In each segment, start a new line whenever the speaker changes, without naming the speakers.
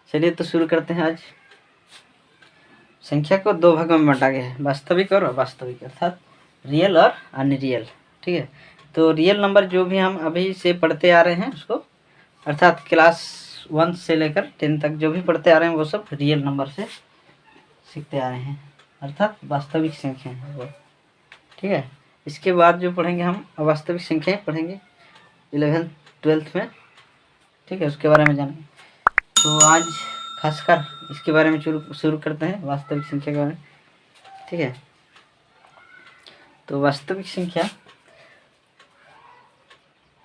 चलिए तो शुरू करते हैं। आज संख्या को दो भागों में बांटा गया है, वास्तविक और अवास्तविक, अर्थात रियल और अनरियल। ठीक है, तो रियल नंबर जो भी हम अभी से पढ़ते आ रहे हैं उसको, अर्थात क्लास 1 से लेकर 10 तक जो भी पढ़ते आ रहे हैं वो सब रियल नंबर से सीखते आ रहे हैं, अर्थात वास्तविक संख्या है वो। ठीक है, इसके बाद जो पढ़ेंगे हम अवास्तविक संख्याएं पढ़ेंगे 11th 12th में। ठीक है, उसके बारे में जानेंगे। तो आज खासकर इसके बारे में शुरू करते हैं, वास्तविक संख्या के बारे में। ठीक है, तो वास्तविक संख्या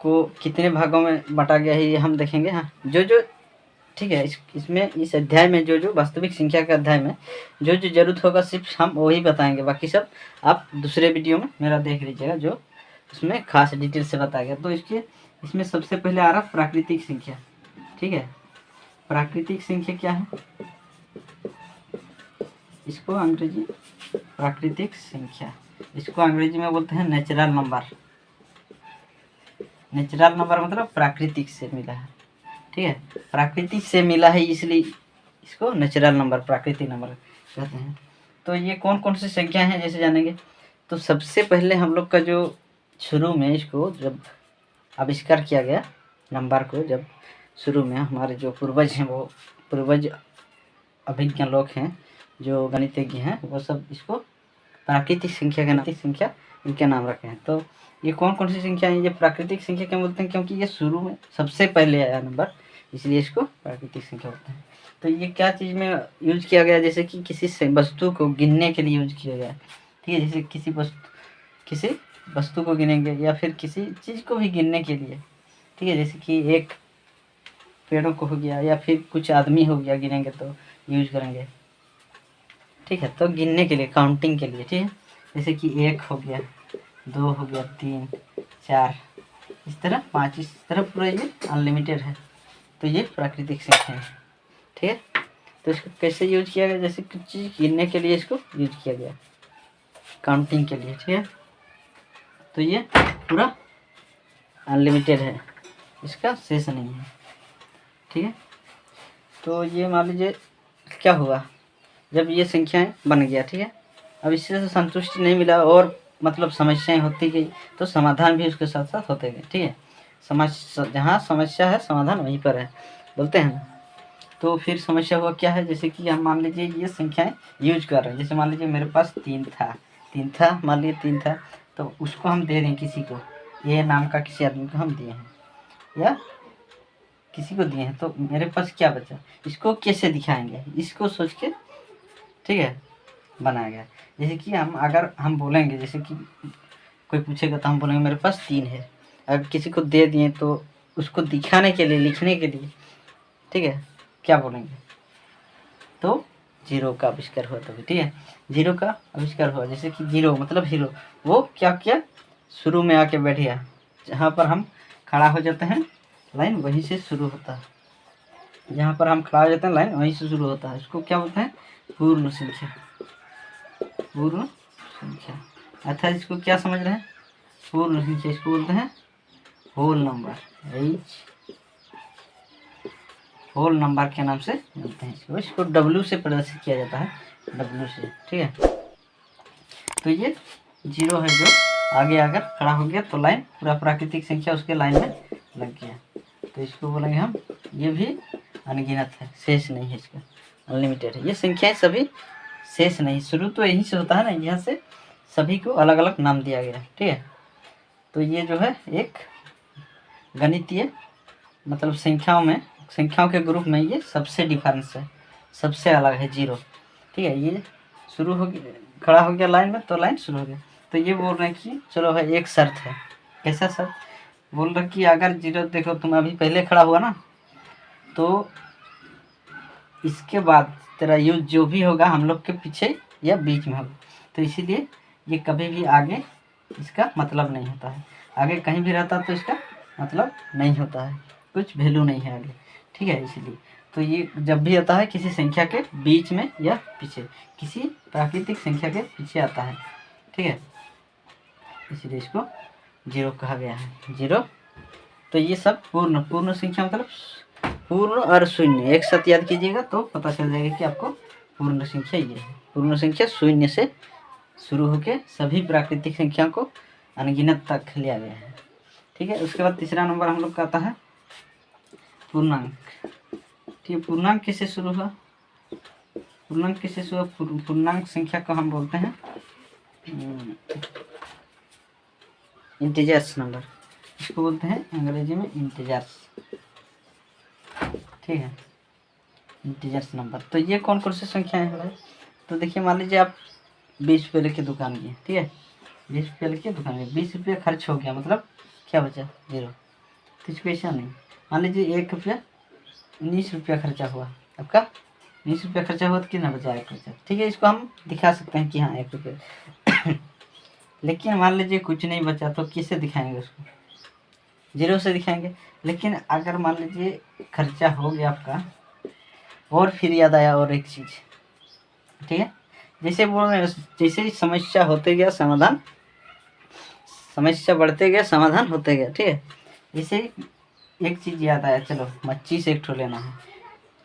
को कितने भागों में बांटा गया है ये हम देखेंगे। हाँ, जो ठीक है, इसमें इस अध्याय में जो वास्तविक संख्या के अध्याय में जो जरूरत होगा सिर्फ हम वही बताएंगे, बाकी सब आप दूसरे वीडियो में मेरा देख लीजिएगा जो उसमें खास डिटेल से बताया गया। तो इसमें सबसे पहले आ रहा प्राकृतिक संख्या। ठीक है, प्राकृतिक संख्या क्या है, इसको अंग्रेजी प्राकृतिक संख्या, इसको अंग्रेजी में बोलते हैं नेचुरल नंबर। नेचुरल नंबर मतलब प्राकृतिक से मिला है। ठीक है, प्राकृतिक से मिला है इसलिए इसको नेचुरल नंबर, प्राकृतिक नंबर कहते हैं। तो ये कौन कौन सी संख्या हैं जैसे जानेंगे। तो सबसे पहले हम लोग का जो शुरू में इसको जब आविष्कार किया गया नंबर को, जब शुरू में हमारे जो पूर्वज हैं, वो पूर्वज अभिज्ञ लोग हैं जो गणितज्ञ हैं, वो सब इसको प्राकृतिक संख्या के नाम, संख्या इनके नाम रखे हैं। तो ये कौन कौन सी संख्या है, ये प्राकृतिक संख्या क्यों बोलते हैं, क्योंकि ये शुरू में सबसे पहले आया नंबर, इसलिए इसको प्राकृतिक संख्या बोलते हैं। तो ये क्या चीज़ में यूज किया गया, जैसे कि किसी वस्तु को गिनने के लिए यूज किया गया। ठीक है, जैसे किसी वस्तु को गिनेंगे या फिर किसी चीज़ को भी गिनने के लिए। ठीक है, जैसे कि एक पेड़ों को हो गया या फिर कुछ आदमी हो गया, गिनेंगे तो यूज करेंगे। ठीक है, तो गिनने के लिए, काउंटिंग के लिए। ठीक है, जैसे कि 1 हो गया, 2 हो गया, 3 4 इस तरह 5, इस तरह पूरा ये अनलिमिटेड है। तो ये प्राकृतिक संख्या है। ठीक है, तो इसको कैसे यूज किया गया, जैसे कुछ चीज़ गिनने के लिए इसको यूज किया गया, काउंटिंग के लिए। ठीक है, तो ये पूरा अनलिमिटेड है, इसका शेष नहीं है। ठीक है, तो ये मान लीजिए क्या हुआ जब ये संख्याएं बन गया। ठीक है, अब इससे संतुष्टि नहीं मिला और मतलब समस्याएं होती गई, तो समाधान भी उसके साथ साथ होते गए। ठीक है, जहाँ समस्या है समाधान वहीं पर है, बोलते हैं ना। तो फिर समस्या हुआ क्या है, जैसे कि हम मान लीजिए ये संख्याएं यूज कर रहे हैं। जैसे मान लीजिए मेरे पास 3 था, मान लीजिए 3 था, तो उसको हम दे दें किसी को, ये नाम का किसी आदमी को हम दिए हैं या किसी को दिए हैं, तो मेरे पास क्या बचा, इसको कैसे दिखाएंगे, इसको सोच के ठीक है बनाया गया। जैसे कि अगर हम बोलेंगे, जैसे कि कोई पूछेगा तो हम बोलेंगे मेरे पास 3 है। अगर किसी को दे दिए तो उसको दिखाने के लिए, लिखने के लिए, ठीक है, क्या बोलेंगे, तो 0 का आविष्कार हुआ तभी। ठीक है, 0 का आविष्कार हुआ, जैसे कि 0 मतलब हीरो, वो क्या किया, शुरू में आके बैठ गया, जहाँ पर हम खड़ा हो जाते हैं लाइन वहीं से शुरू होता है, जहाँ पर हम खड़ा हो जाते हैं लाइन वहीं से शुरू होता है। इसको क्या बोलते हैं, पूर्ण संख्या। पूर्ण संख्या अर्थात इसको क्या समझ रहे हैं, पूर्ण संख्या, इसको बोलते हैं होल नंबर। होल नंबर के नाम से बोलते हैं इसको W से प्रदर्शित किया जाता है, W से। ठीक है, तो ये 0 है जो आगे आकर खड़ा हो गया, तो लाइन पूरा प्राकृतिक संख्या उसके लाइन में लग गया, तो इसको बोलेंगे हम, ये भी अनगिनत है, शेष नहीं है, इसका अनलिमिटेड है। ये संख्याएं सभी शेष नहीं, शुरू तो यहीं से होता है ना, यहाँ से सभी को अलग अलग नाम दिया गया। ठीक है, तो ये जो है एक गणितीय मतलब संख्याओं के ग्रुप में ये सबसे डिफरेंस है, सबसे अलग है 0। ठीक है, ये शुरू हो गया, खड़ा हो गया लाइन में, तो लाइन शुरू हो गया। तो ये बोल रहे हैं कि चलो भाई एक शर्त है, कैसा शर्त, बोल रहे कि अगर 0 देखो तुम अभी पहले खड़ा हुआ ना, तो इसके बाद तेरा यूज जो भी होगा हम लोग के पीछे या बीच में होगा, तो इसीलिए ये कभी भी आगे इसका मतलब नहीं होता है, आगे कहीं भी रहता तो इसका मतलब नहीं होता है, कुछ वैल्यू नहीं है आगे। ठीक है, इसीलिए तो ये जब भी आता है किसी संख्या के बीच में या पीछे, किसी प्राकृतिक संख्या के पीछे आता है। ठीक है, इसीलिए इसको 0 कहा गया है, 0। तो ये सब पूर्ण संख्या मतलब पूर्ण और शून्य एक साथ याद कीजिएगा तो पता चल जाएगा कि आपको पूर्ण संख्या ये है। पूर्ण संख्या शून्य से शुरू होकर सभी प्राकृतिक संख्या को अनगिनत तक लिया गया है। ठीक है, उसके बाद तीसरा नंबर हम लोग का आता है पूर्णांक। ठीक है, पूर्णांक किससे शुरू हुआ? पूर्णांक किससे शुरू? पूर्णांक संख्या को हम बोलते हैं इंटीजर्स नंबर, इसको बोलते हैं अंग्रेजी में इंटीजर्स। ठीक है, इंटीजर्स नंबर। तो ये कौन कौन सी संख्या है भाई? तो देखिए, मान लीजिए आप 20 रुपये लेके दुकान गए। ठीक है, 20 रुपये लेके दुकान गए, 20 रुपये खर्च हो गया, मतलब क्या बचा? 0। तो इसको ऐसा नहीं, मान लीजिए 1 रुपया 19 रुपया खर्चा हुआ आपका, 19 रुपया खर्चा हुआ तो कितना बचा? 1 रुपया। ठीक है, इसको हम दिखा सकते हैं कि हाँ 1 रुपया लेकिन मान लीजिए कुछ नहीं बचा तो किससे दिखाएंगे उसको? 0 से दिखाएंगे। लेकिन अगर मान लीजिए खर्चा हो गया आपका और फिर याद आया और एक चीज़, ठीक है, जैसे बोल रहे हैं जैसे ही समस्या होते गया समाधान, समस्या बढ़ते गया समाधान होते गया। ठीक है, जैसे एक चीज़ याद आया, चलो मच्छी से एक ठो लेना है।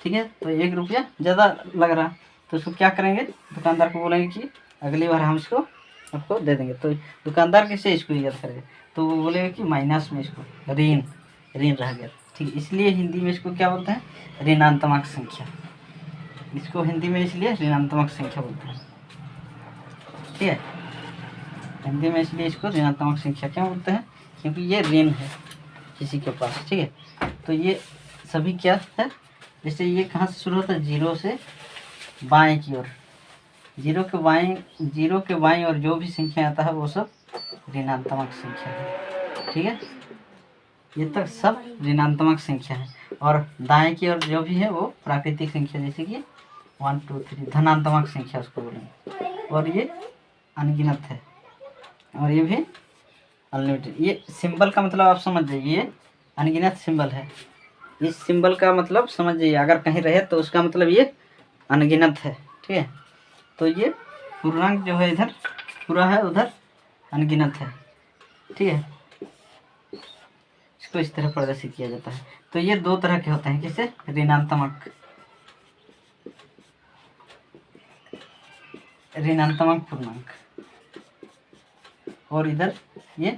ठीक है, तो 1 रुपया ज़्यादा लग रहा, तो उसको क्या करेंगे? दुकानदार को बोलेंगे कि अगली बार हम इसको आपको दे देंगे। तो दुकानदार कैसे इसको याद करेगा? तो वो बोलेगा कि माइनस में इसको ऋण रह गया। ठीक है, इसलिए हिंदी में इसको क्या बोलते हैं? ऋणात्मक संख्या। इसको हिंदी में इसलिए ऋणात्मक संख्या बोलते हैं। ठीक है, हिंदी में इसलिए इसको ऋणात्मक संख्या क्या बोलते हैं? क्योंकि ये ऋण है किसी के पास। ठीक है, तो ये सभी क्या है? जैसे ये कहाँ से शुरू होता है? 0 से बाएं की ओर, 0 के बाएं और जो भी संख्या आता है वो सब ऋणात्मक संख्या है। ठीक है, ये तक सब ऋणात्मक संख्या है, और दाएं की ओर जो भी है वो प्राकृतिक संख्या, जैसे कि 1 2 3 धनात्मक संख्या उसको बोलेंगे। और ये अनगिनत है, और ये भी अनलिमिटेड। ये सिंबल का मतलब आप समझ जाइए, ये अनगिनत सिंबल है। इस सिंबल का मतलब समझ जाइए, अगर कहीं रहे तो उसका मतलब ये अनगिनत है। ठीक है, तो ये पूर्णांक जो है इधर पूरा है, उधर अनगिनत है। ठीक है, इसको इस तरह प्रदर्शित किया जाता है। तो ये 2 तरह के होते हैं, किसे? ऋणात्मक पूर्णांक, और इधर ये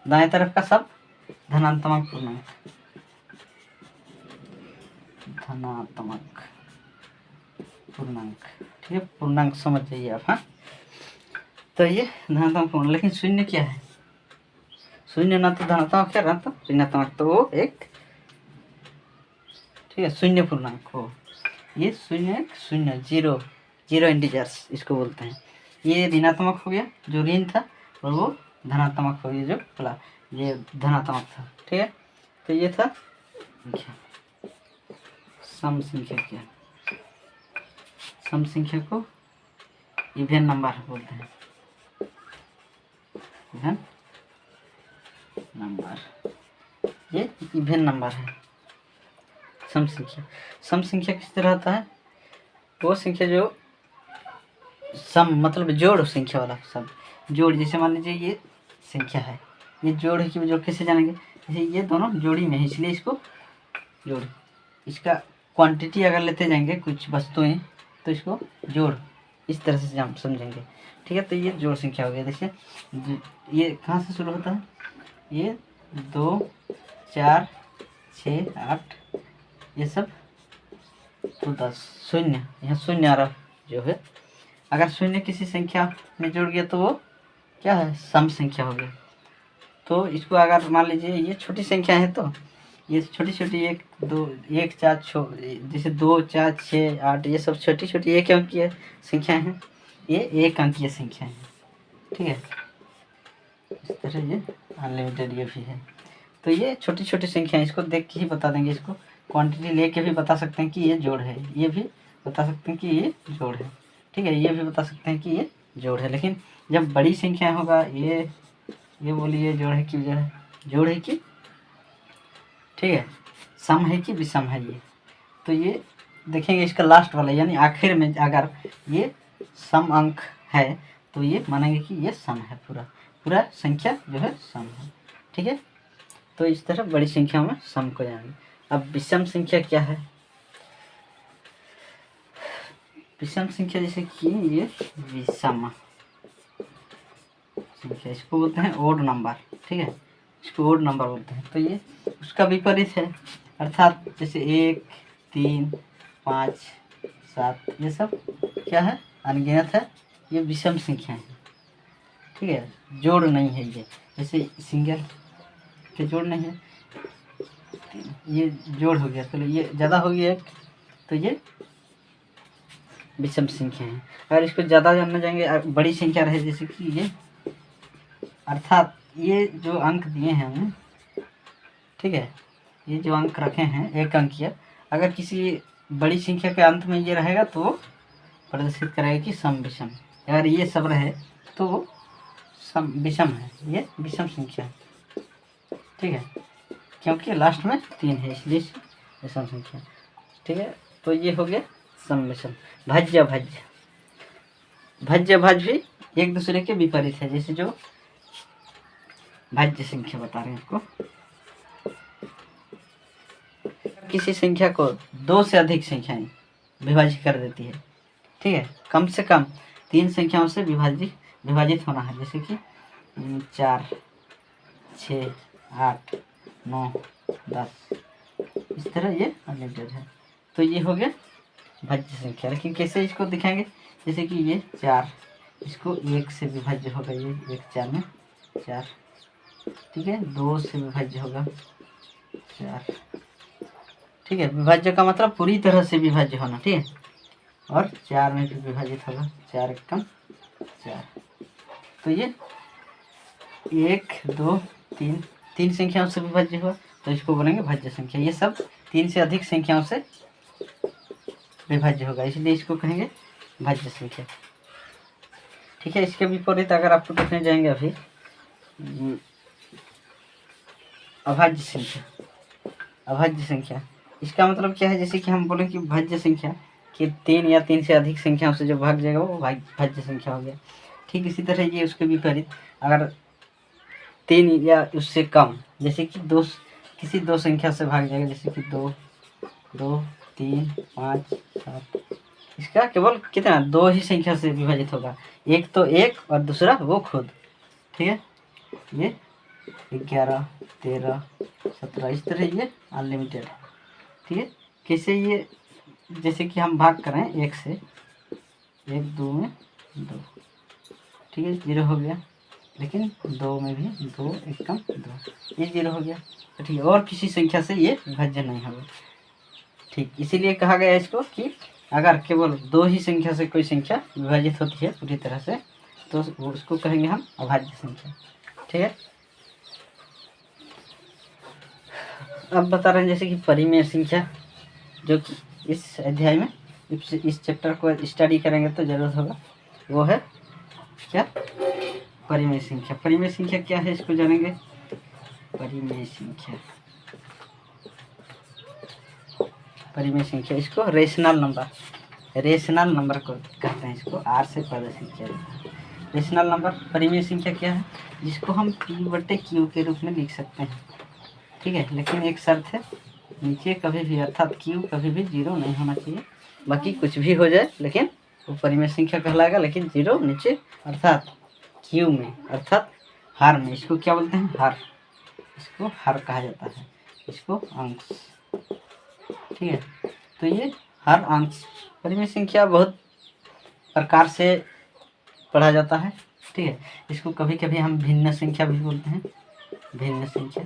दाएं तरफ का सब धनात्मक पूर्णांक। ठीक है, पूर्णांक समझ जाइए आप। हाँ, तो ये धनात्मक पूर्णांक। लेकिन शून्य क्या है? शून्य ना तो धनात्मक है ना तो ऋणात्मक, तो वो एक, ठीक है, शून्य पूर्णांक हो। ये शून्य 0 इंटीजर्स इसको बोलते हैं। ये ऋणात्मक हो गया जो ऋण था, और वो धनात्मक हो गया जो प्लस, ये धनात्मक था। ठीक है, तो ये था सम संख्या। क्या? सम संख्या को इवन नंबर बोलते हैं। इवन नंबर, ये इवन नंबर है सम संख्या। सम संख्या किस तरह होता है? वो संख्या जो सम मतलब जोड़ संख्या वाला सम जोड़। जैसे मान लीजिए ये संख्या है, ये जोड़ है कि जोड़ कैसे जानेंगे? जैसे ये दोनों जोड़ी में है, इसलिए इसको जोड़। इसका क्वांटिटी अगर लेते जाएंगे कुछ वस्तुएं, तो इसको जोड़ इस तरह से हम समझेंगे। ठीक है, तो ये जोड़ संख्या हो गया। जैसे ये कहाँ से शुरू होता है? ये 2 4 6 8 ये सब तो 10 शून्य, यहाँ शून्य आ रहा जो है। अगर शून्य किसी संख्या में जुड़ गया तो वो क्या है? सम संख्या हो गया। तो इसको अगर मान लीजिए ये छोटी संख्या है, तो ये छोटी 1 2 1 4 जैसे 2 4 6 8 ये सब छोटी 1 अंकीय संख्याएं हैं, ये 1 अंकीय संख्या है। ठीक है, इस तरह ये अनलिमिटेड ये भी है। तो ये छोटी संख्या है, इसको देख के ही बता देंगे। इसको क्वांटिटी लेके भी बता सकते हैं कि ये जोड़ है, ये भी बता सकते हैं कि ये जोड़ है। ठीक है, ये भी बता सकते हैं कि ये जोड़ है। लेकिन जब बड़ी संख्या होगा, ये बोलिए जोड़ है कि जोड़ है कि, ठीक है, सम है कि विषम है ये। तो ये देखेंगे इसका लास्ट वाला, यानी आखिर में अगर ये सम अंक है तो ये मानेंगे कि ये सम है, पूरा संख्या जो है सम है। ठीक है, तो इस तरह बड़ी संख्या में सम को जानेंगे। अब विषम संख्या क्या है? विषम संख्या जैसे कि ये विषम संख्या, इसको बोलते हैं ओड नंबर, ठीक है, इसको ओड नंबर बोलते हैं। तो ये उसका विपरीत है, अर्थात जैसे 1, 3, 5, 7 ये सब क्या है? अनगिनत है, ये विषम संख्या है, ठीक है, जोड़ नहीं है ये, जैसे सिंगल के जोड़ नहीं है, ये जोड़ हो गया, चलो ये ज़्यादा हो गया एक, तो ये विषम संख्या है। अगर इसको ज़्यादा जानना चाहेंगे, बड़ी संख्या रहे जैसे कि ये, अर्थात ये जो अंक दिए हैं हमने, ठीक है, ये जो अंक रखे हैं एक अंकीय, अगर किसी बड़ी संख्या के अंत में ये रहेगा तो प्रदर्शित करेगा कि सम विषम। अगर ये सब रहे तो सम विषम है, ये विषम संख्या है, ठीक है, क्योंकि लास्ट में 3 है इसलिए विषम संख्या, ठीक है। तो ये हो गया सम विषम। भाज्य भाज्य, भाज्य भाज्य भी एक दूसरे के विपरीत है, जैसे जो भाज्य संख्या बता रहे हैं इसको, किसी संख्या को 2 से अधिक संख्याएं विभाजित कर देती है, ठीक है, कम से कम 3 संख्याओं से विभाजित होना है, जैसे कि 4, 6, 8, 9, 10, इस तरह ये अनलिमिटेड है। तो ये हो गया भाज्य संख्या। लेकिन कैसे इसको दिखाएंगे? जैसे कि ये 4, इसको 1 से विभाज्य होगा, ये 1 4 में 4, ठीक है, 2 से विभाज्य होगा 4, ठीक है, विभाज्य का मतलब पूरी तरह से विभाज्य होना, ठीक है, और 4 में भी विभाजित होगा, 4 एकम 4। तो ये 1, 2, 3 संख्याओं से विभाज्य हुआ, तो इसको बोलेंगे भाज्य संख्या। ये सब 3 से अधिक संख्याओं से विभाज्य होगा, इसलिए इसको कहेंगे भाज्य संख्या, ठीक है। इसके विपरीत अगर आपको देखने जाएंगे अभी अभाज्य संख्या, अभाज्य संख्या इसका मतलब क्या है? जैसे कि हम बोले कि भाज्य संख्या कि 3 या 3 से अधिक संख्याओं से जो भाग जाएगा वो भाज्य संख्या हो गया, ठीक इसी तरह ये उसके विपरीत अगर 3 या उससे कम, जैसे कि किसी 2 संख्या से भाग जाएगा, जैसे कि 2, 2, 3, 5, 7, इसका केवल कितना 2 ही संख्या से विभाजित होगा, एक तो 1 और दूसरा वो खुद, ठीक है, ये 11, 13, 17 इस तरह ये अनलिमिटेड, ठीक है। कैसे ये? जैसे कि हम भाग करें 1 से, 1 2 में 2, ठीक है, 0 हो गया, लेकिन 2 में भी 2 एकम 2, ये 0 हो गया, तो ठीक है, और किसी संख्या से ये विभाज्य नहीं होगा, ठीक। इसीलिए कहा गया इसको कि अगर केवल 2 ही संख्या से कोई संख्या विभाजित होती है पूरी तरह से, तो उसको कहेंगे हम अभाज्य संख्या, ठीक है। अब बता रहे हैं जैसे कि परिमेय संख्या, जो कि इस अध्याय में इस चैप्टर को स्टडी करेंगे तो जरूरत होगा, वो है क्या? परिमेय संख्या। परिमेय संख्या क्या है इसको जानेंगे। परिमेय संख्या, परिमेय संख्या इसको रेशनल नंबर को कहते हैं, इसको आर से प्रदर्शित किया जाता है। रेशनल नंबर परिमेय संख्या क्या है? जिसको हम P/Q के रूप में लिख सकते हैं, ठीक है, लेकिन एक शर्त है, नीचे कभी भी अर्थात Q कभी भी 0 नहीं होना चाहिए, बाकी कुछ भी हो जाए लेकिन वो परिमेय संख्या कहलाएगा, लेकिन 0 नीचे अर्थात Q में अर्थात हर में, इसको क्या बोलते हैं? हर, इसको हर कहा जाता है, इसको अंश, ठीक है। तो ये हर अंश परिमेय संख्या बहुत प्रकार से पढ़ा जाता है, ठीक है। इसको कभी कभी हम भिन्न संख्या भी बोलते हैं, भिन्न संख्या,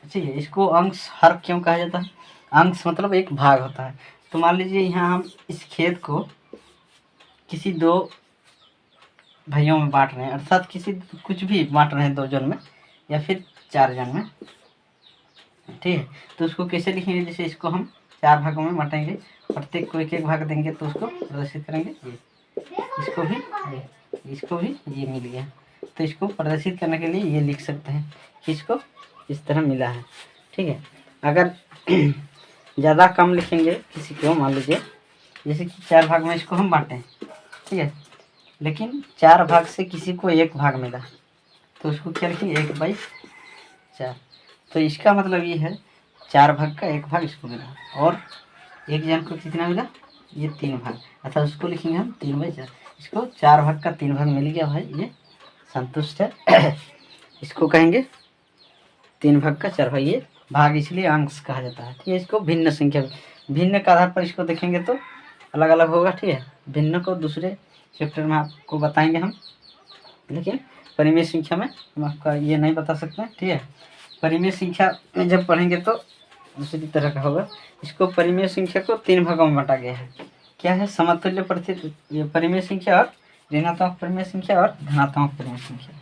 ठीक है। इसको अंश हर क्यों कहा जाता है? अंश मतलब एक भाग होता है। तो मान लीजिए यहाँ हम इस खेत को किसी 2 भाइयों में बांट रहे हैं, अर्थात किसी कुछ भी बांट रहे हैं 2 जन में या फिर 4 जन में, ठीक है। तो उसको कैसे लिखेंगे? जैसे इसको हम 4 भागों में बांटेंगे, प्रत्येक को 1-1 भाग देंगे, तो उसको प्रदर्शित करेंगे ये, इसको भी ये मिल गया, तो इसको प्रदर्शित करने के लिए ये लिख सकते हैं कि इसको इस तरह मिला है, ठीक है। अगर ज़्यादा कम लिखेंगे किसी को, मान लीजिए जैसे कि 4 भाग में इसको हम बांटें, ठीक है, लेकिन 4 भाग से किसी को 1 भाग मिला, तो उसको क्या लिखेंगे? 1/4। तो इसका मतलब ये है 4 भाग का 1 भाग इसको मिला, और एक जन को कितना मिला, ये 3 भाग, अर्थात उसको लिखेंगे हम 3/4। इसको 4 भाग का 3 भाग मिल गया भाई, ये संतुष्ट है। इसको कहेंगे 3 भाग का 4 भाग, ये भाग इसलिए अंश कहा जाता है। ठीक है, इसको भिन्न संख्या, भिन्न के आधार पर इसको देखेंगे तो अलग अलग होगा। ठीक है, भिन्न को दूसरे चैप्टर में आपको बताएंगे हम, लेकिन परिमेय संख्या में हम आपका ये नहीं बता सकते हैं। ठीक है, परिमेय संख्या में जब पढ़ेंगे तो दूसरी तरह का होगा। इसको परिमेय संख्या को 3 भागों में बांटा गया है। क्या है, समतुल्य परिमेय संख्या और ऋणात्मक परिमेय संख्या और धनात्मक परिमेय संख्या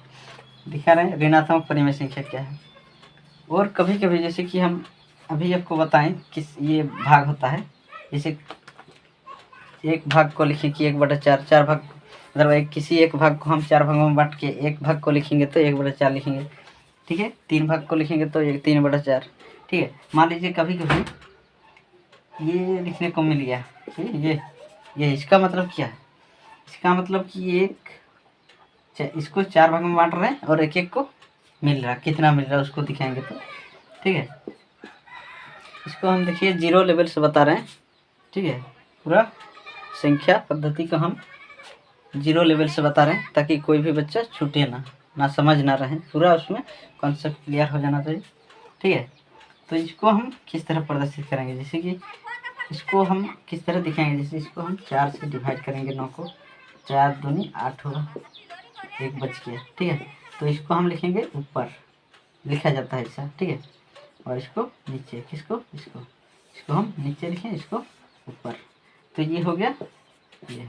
दिखा रहे हैं। ऋणात्मक परिमेय संख्या क्या है, और कभी कभी जैसे कि हम अभी आपको बताएं किस ये भाग होता है, जैसे एक भाग को लिखें कि 1/4, 4 भाग, मतलब किसी एक भाग को हम 4 भागों में बांट के एक भाग को लिखेंगे तो 1/4 लिखेंगे। ठीक है, 3 भाग को लिखेंगे तो 3/4। ठीक है, मान लीजिए कभी कभी ये लिखने को मिल गया, ठीक है, ये इसका मतलब क्या है, इसका मतलब कि इसको 4 भाग में बांट रहे हैं और एक एक को मिल रहा, कितना मिल रहा है उसको दिखाएंगे तो। ठीक है, इसको हम देखिए 0 लेवल से बता रहे हैं। ठीक है, पूरा संख्या पद्धति को हम 0 लेवल से बता रहे हैं, ताकि कोई भी बच्चा छूटे ना समझ ना रहे, पूरा उसमें कॉन्सेप्ट क्लियर हो जाना चाहिए। ठीक है, तो इसको हम किस तरह प्रदर्शित करेंगे, जैसे कि इसको हम किस तरह दिखाएंगे, जैसे इसको हम 4 से डिवाइड करेंगे, 9 को 4 दूनी 8 होगा, 1 बच गया। ठीक है, तो इसको हम लिखेंगे ऊपर, लिखा जाता है ऐसा। ठीक है, और इसको नीचे, किसको, इसको हम नीचे लिखें, इसको ऊपर। तो ये हो गया, ये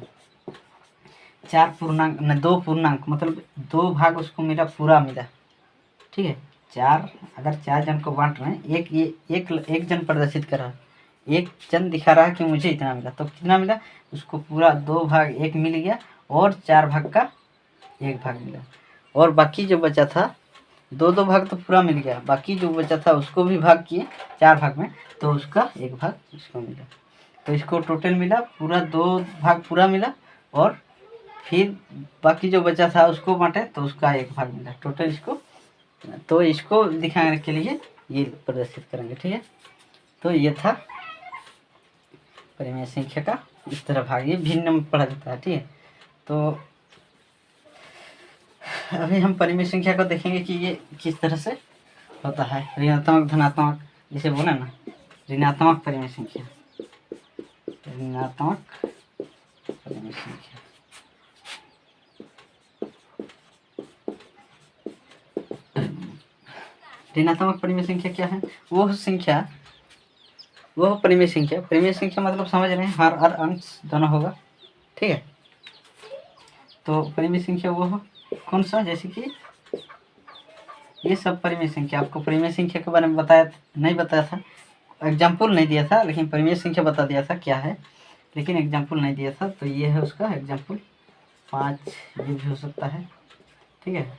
4 पूर्णांक न 2 पूर्णांक, मतलब 2 भाग उसको मिला, पूरा मिला। ठीक है, 4, अगर 4 जन को बांट रहे हैं, एक जन प्रदर्शित कर रहा है, एक जन दिखा रहा है कि मुझे इतना मिला, तो कितना मिला उसको, पूरा 2 भाग 1 मिल गया, और 4 भाग का 1 भाग मिला, और बाकी जो बचा था 2 भाग तो पूरा मिल गया, बाकी जो बचा था उसको भी भाग किए 4 भाग में, तो उसका 1 भाग इसको मिला। तो इसको टोटल मिला पूरा 2 भाग पूरा मिला, और फिर बाकी जो बचा था उसको बांटे तो उसका 1 भाग मिला टोटल इसको। तो इसको दिखाने के लिए ये प्रदर्शित करेंगे। ठीक है, तो ये था परिमेय संख्या का इस तरह भाग, ये भिन्न में पढ़ा जाता है। ठीक है, तो अभी हम परिमेय संख्या को देखेंगे कि ये किस तरह से होता है, ऋणात्मक धनात्मक, जिसे बोला ना ऋणात्मक परिमेय संख्या, ऋणात्मक परिमेय संख्या। ऋणात्मक परिमेय संख्या क्या है, वह परिमेय संख्या मतलब समझ रहे हैं, हर अंश दोनों होगा। ठीक है, तो परिमेय संख्या वो कौन सा, जैसे कि ये सब परिमेय संख्या, आपको परिमेय संख्या के बारे में नहीं बताया था, एग्जाम्पल नहीं दिया था, लेकिन परिमेय संख्या बता दिया था क्या है, लेकिन एग्जाम्पल नहीं दिया था। तो ये है उसका एग्जाम्पल, 5 ये भी हो सकता है। ठीक है,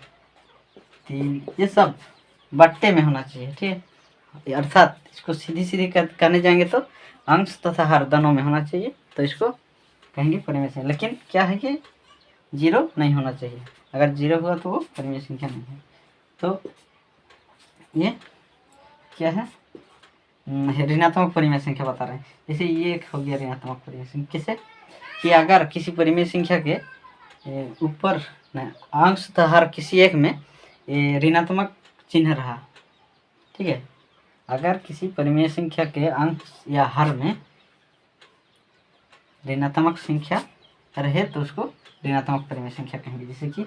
3, ये सब बट्टे में होना चाहिए। ठीक है, अर्थात इसको सीधी करने जाएंगे तो अंश तथा हर दोनों में होना चाहिए, तो इसको कहेंगे परिमेय संख्या। लेकिन क्या है कि 0 नहीं होना चाहिए, अगर 0 हुआ तो वो परिमेय संख्या नहीं है। तो ये क्या है, ऋणात्मक परिमेय संख्या बता रहे हैं। जैसे ये एक हो गया ऋणात्मक परिमेय संख्या, किसे कि अगर किसी परिमेय संख्या के ऊपर अंश तथा हर किसी एक में ऋणात्मक चिन्ह रहा। ठीक है, अगर किसी परिमेय संख्या के अंश या हर में ऋणात्मक संख्या रहे तो उसको ऋणात्मक परिमेय संख्या कहेंगे। जैसे कि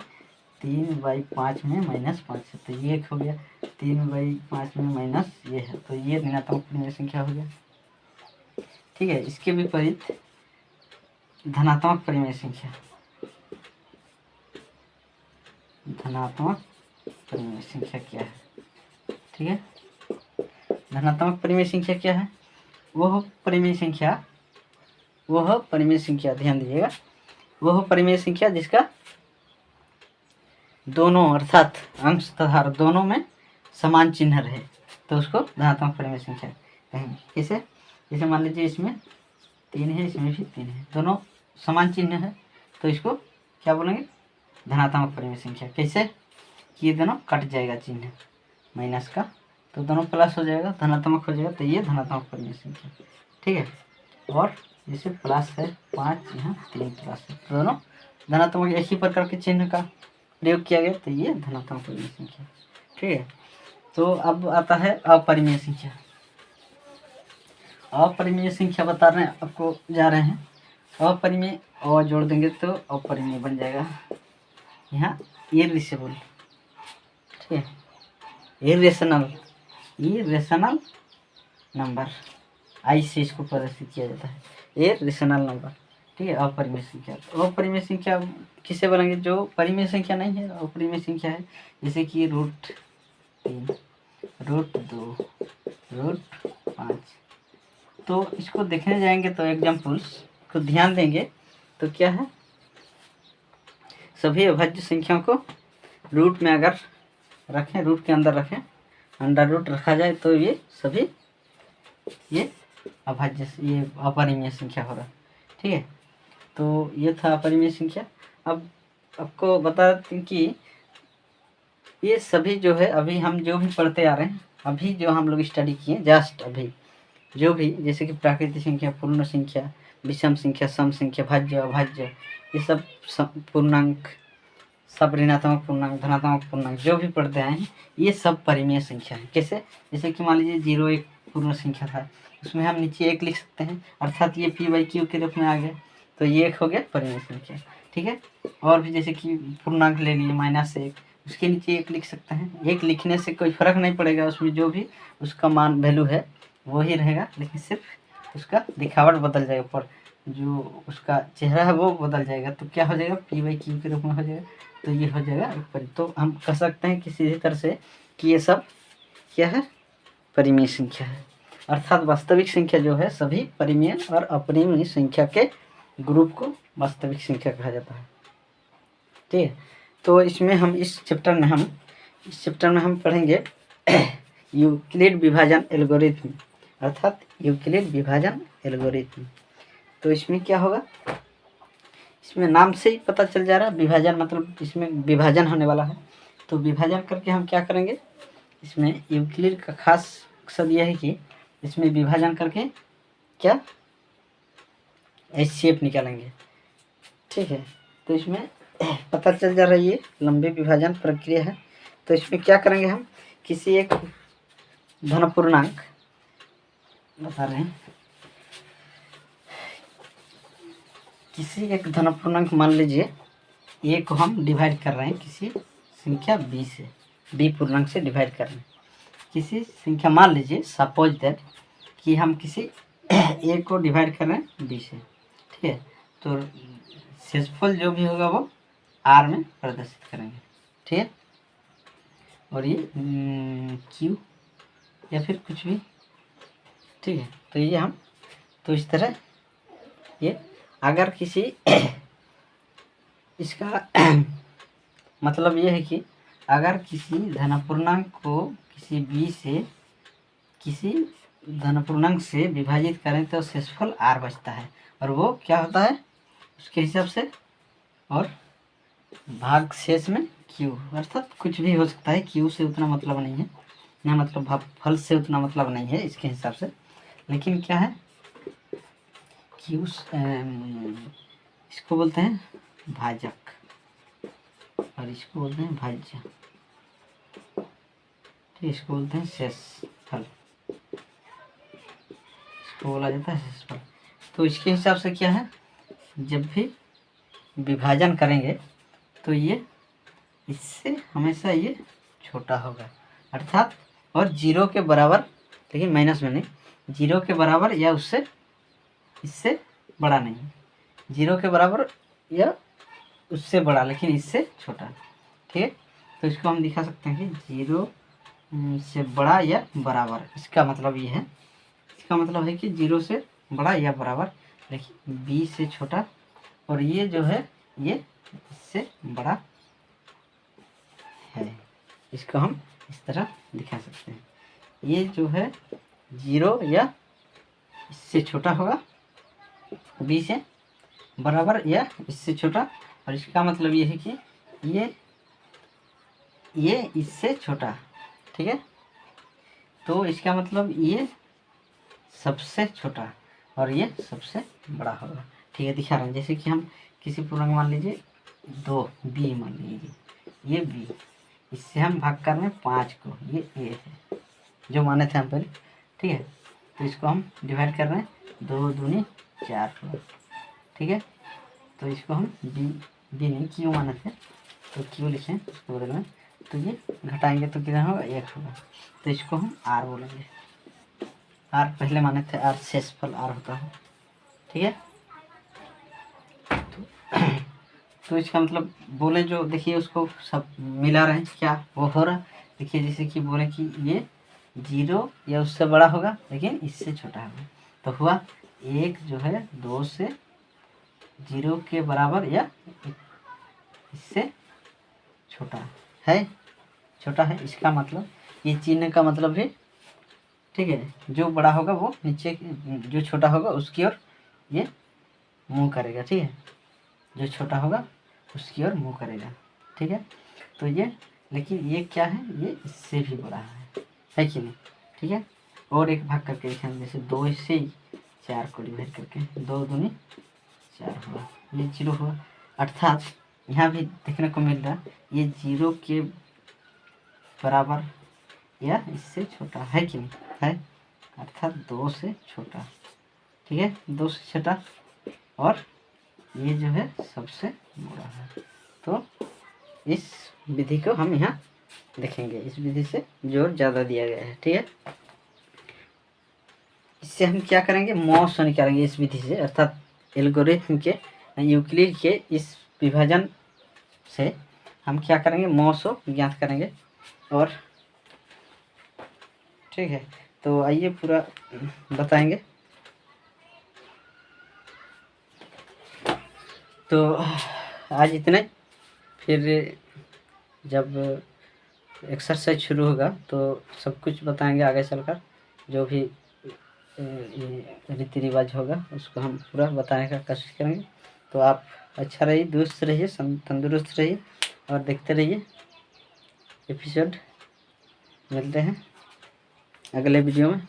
3/5 में -5 है, तो ये एक हो गया, 3/5 में माइनस ये है, तो ये ऋणात्मक परिमेय संख्या हो गया। ठीक है, इसके विपरीत धनात्मक परिमेय संख्या, धनात्मक परिमेय संख्या क्या है। ठीक है, धनात्मक परिमेय संख्या क्या है, वह परिमेय संख्या ध्यान दीजिएगा, वह परिमेय संख्या जिसका दोनों अर्थात अंश तथा दोनों में समान चिन्ह रहे, तो उसको धनात्मक परिमेय संख्या कहेंगे। कैसे, जैसे मान लीजिए इसमें 3 है, इसमें भी 3 है, दोनों समान चिन्ह है, तो इसको क्या बोलेंगे, धनात्मक परिमेय संख्या। कैसे कि ये दोनों कट जाएगा चिन्ह माइनस का, तो दोनों प्लस हो जाएगा, धनात्मक हो जाएगा, तो ये धनात्मक परिमेय संख्या, ठीक है। और जैसे प्लस है 5, यहाँ 3 प्लस है, तो दोनों धनात्मक, एक ही प्रकार के चिन्ह का प्रयोग किया गया, तो ये धनात्मक परिमेय संख्या, ठीक है। तो अब आता है अपरिमेय संख्या। अपरिमेय संख्या बता रहे हैं आपको, जा रहे हैं अपरिमेय, और जोड़ देंगे तो अपरिमेय बन जाएगा। यहाँ इररिसेबल, ठीक है, इरेशनल नंबर, आई से इसको प्रदर्शित किया जाता है, इरेशनल नंबर, ठीक है। अपरिमेय संख्या, अपरिमेय संख्या किसे बोलेंगे? जो परिमेय संख्या नहीं है, अपरिमेय संख्या है, जैसे कि √3, √2, √5। तो इसको देखने जाएंगे तो एग्जाम्पल्स को ध्यान देंगे तो क्या है, सभी अभाज्य संख्याओं को रूट में अगर रखें, रूट के अंदर रखें, अंडर रूट रखा जाए, तो ये सभी ये अभाज्य, ये अपरिमेय संख्या हो रहा है, ठीक है। तो ये था अपरिमेय संख्या। अब आपको बता दें कि ये सभी जो है, अभी हम जो भी पढ़ते आ रहे हैं, अभी जो हम लोग स्टडी किए जस्ट अभी, जो भी जैसे कि प्राकृतिक संख्या, पूर्ण संख्या, विषम संख्या, सम संख्या, भाज्य, अभाज्य, ये सब पूर्णांक, सब ऋणात्मक पूर्णांक, धनात्मक पूर्णांक, जो भी पढ़ते आए हैं, ये सब परिमेय संख्या है। कैसे? जैसे कि मान लीजिए 0 एक पूर्ण संख्या था, उसमें हम नीचे 1 लिख सकते हैं, अर्थात ये p/q के रूप में आ गया, तो ये 1 हो गया परिमेय संख्या, ठीक है। और भी जैसे कि पूर्णांक ले लिए -1, उसके नीचे 1 लिख सकते हैं। 1 लिखने से कोई फर्क नहीं पड़ेगा, उसमें जो भी उसका मान वैल्यू है वही रहेगा, लेकिन सिर्फ उसका दिखावट बदल जाएगा, पर जो उसका चेहरा है वो बदल जाएगा, तो क्या हो जाएगा, p/q के रूप में हो जाएगा, तो ये हो जाएगा एक तो हम कह सकते हैं किसी भी तरह से कि ये सब क्या है, परिमेय संख्या है। अर्थात वास्तविक संख्या जो है, सभी परिमेय और अपरिमेय संख्या के ग्रुप को वास्तविक संख्या कहा जाता है, ठीक है। तो इसमें हम इस चैप्टर में हम पढ़ेंगे यूक्लिड विभाजन एल्गोरिथम, अर्थात यूक्लिड विभाजन एल्गोरिथम। तो इसमें क्या होगा, इसमें नाम से ही पता चल जा रहा है, विभाजन मतलब इसमें विभाजन होने वाला है। तो विभाजन करके हम क्या करेंगे, इसमें यूक्लिड का खास मकसद यह है कि इसमें विभाजन करके क्या शेप निकालेंगे, ठीक है। तो इसमें पता चल जा रहा है ये लंबे विभाजन प्रक्रिया है। तो इसमें क्या करेंगे, हम किसी एक धन पूर्णांक बता रहे हैं, किसी एक धन पूर्णांक मान लीजिए ए को हम डिवाइड कर रहे हैं किसी संख्या b से, b पूर्णांक से डिवाइड कर रहे हैं किसी संख्या, मान लीजिए सपोज दैट कि हम किसी a को डिवाइड कर रहे हैं b से, ठीक है। तो शेषफल जो भी होगा वो r में प्रदर्शित करेंगे, ठीक है। और ये q या फिर कुछ भी, ठीक है। तो ये हम, तो इस तरह ये अगर किसी इसका मतलब ये है कि अगर किसी धनपूर्णांक को किसी b से किसी धनपूर्णांक से विभाजित करें तो शेषफल r बचता है, और वो क्या होता है उसके हिसाब से, और भाग शेष में q, अर्थात कुछ भी हो सकता है, q से उतना मतलब नहीं है ना, मतलब फल से उतना मतलब नहीं है इसके हिसाब से, लेकिन क्या है q इसको बोलते हैं भाजक और इसको बोलते हैं भाज्य, ठीक, इसको बोलते हैं शेष फल, इसको बोला जाता है शेष फल। तो इसके हिसाब से क्या है, जब भी विभाजन करेंगे तो ये इससे हमेशा ये छोटा होगा, अर्थात और 0 के बराबर, लेकिन माइनस में नहीं, 0 के बराबर या उससे इससे बड़ा नहीं, 0 के बराबर या उससे बड़ा लेकिन इससे छोटा, ठीक है। तो इसको हम दिखा सकते हैं कि 0 से बड़ा या बराबर, इसका मतलब ये है, इसका मतलब है कि 0 से बड़ा या बराबर लेकिन b से छोटा, और ये जो है ये इससे बड़ा है, इसको हम इस तरह दिखा सकते हैं। ये जो है 0 या इससे छोटा होगा, b से बराबर या इससे छोटा, और इसका मतलब ये है कि ये इससे छोटा, ठीक है, तो इसका मतलब ये सबसे छोटा और ये सबसे बड़ा होगा। ठीक है, दिखा रहे हैं। जैसे कि हम किसी पूर्णांक मान लीजिए 2 बी मान लीजिए, ये बी, इससे हम भाग कर रहे हैं 5 को, ये ए है जो माने थे हम पहले। ठीक है, तो इसको हम डिवाइड कर रहे हैं, 2 दूनी 4 होगा। ठीक है, तो इसको हम बी नहीं क्यू माने थे, तो क्यू लिखें इसको बदल में। तो ये घटाएंगे तो कितना होगा, 1 होगा। तो इसको हम आर बोलेंगे। आर पहले माने थे, आर शेषफल आर होता है। ठीक है, तो इसका मतलब बोले जो, देखिए उसको सब मिला रहे हैं, क्या वो हो रहा है। देखिए जैसे कि बोले कि ये 0 या उससे बड़ा होगा लेकिन इससे छोटा होगा, तो हुआ 1 जो है 2 से 0 के बराबर या इससे छोटा है, छोटा है। इसका मतलब ये चिन्ह का मतलब है, ठीक है, जो बड़ा होगा वो नीचे, जो छोटा होगा उसकी ओर ये मुंह करेगा। ठीक है, जो छोटा होगा उसकी ओर मुंह करेगा। ठीक है, तो ये, लेकिन ये क्या है, ये इससे भी बड़ा है कि नहीं। ठीक है, और एक भाग करके देखें, जैसे 2 से 4 को डिवाइड करके, 2 दूनी 4 हुआ, ये 0 हुआ। अर्थात यहाँ भी देखने को मिल रहा, ये 0 के बराबर या इससे छोटा है कि नहीं है, अर्थात 2 से छोटा। ठीक है, 2 से छोटा, और ये जो है सबसे बड़ा है। तो इस विधि को हम यहाँ देखेंगे, इस विधि से जोर ज़्यादा दिया गया है। ठीक है, इससे हम क्या करेंगे, मॉस निकालेंगे इस विधि से, अर्थात एल्गोरिथम के, यूक्लिड के इस विभाजन से हम क्या करेंगे, मॉस ज्ञात करेंगे। और ठीक है, तो आइए पूरा बताएंगे। तो आज इतना ही, फिर जब एक्सरसाइज शुरू होगा तो सब कुछ बताएंगे आगे चलकर, जो भी रीति रिवाज होगा उसको हम पूरा बताने का कोशिश करेंगे। तो आप अच्छा रहिए, दुरुस्त रहिए, तंदुरुस्त रहिए और देखते रहिए एपिसोड। मिलते हैं अगले वीडियो में।